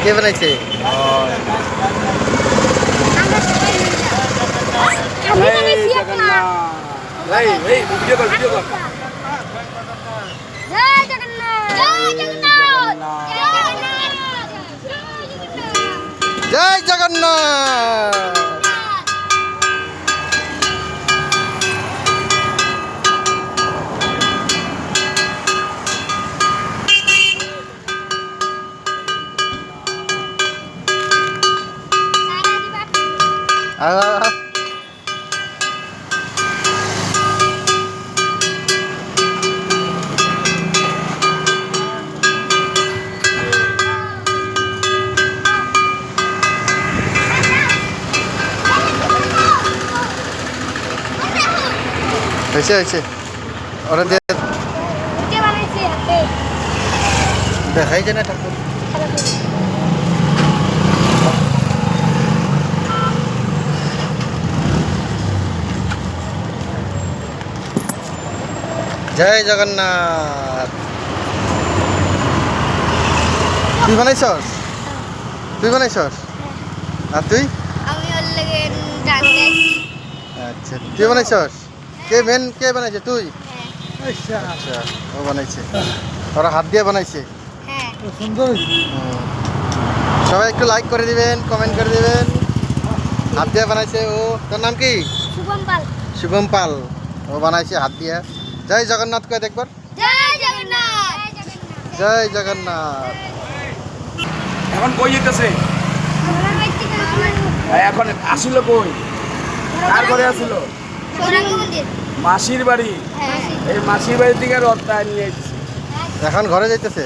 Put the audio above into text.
কে বানাইছে? জয় জগন্নাথ। হয়েছে ওরা দিয়ে দেখাই যায় না ঠাকুর। জয় জগন্নাথ। তুই বানাইছস? আর তুই? আচ্ছা তুই বানাইছস? কে বানাইছে? তুই? আচ্ছা ও বানাইছে। ওরা হাত দিয়ে বানাইছে। সুন্দর। সবাই একটু লাইক করে দিবেন, কমেন্ট করে দিবেন। হাত দিয়ে বানাইছে ও। তোর নাম কি? শুভম পাল। ও বানাইছে হাত দিয়ে। জয় জগন্নাথ কয়ে দেখবার। জয় জগন্নাথ। এখন কই যেতেছে? এখন আসিল কই? কার ঘরে আসিল? মাসির বাড়ি। এই মাসির বাড়ি থেকে রথটা নিয়ে এসেছি। এখন ঘরে যাইতেছে।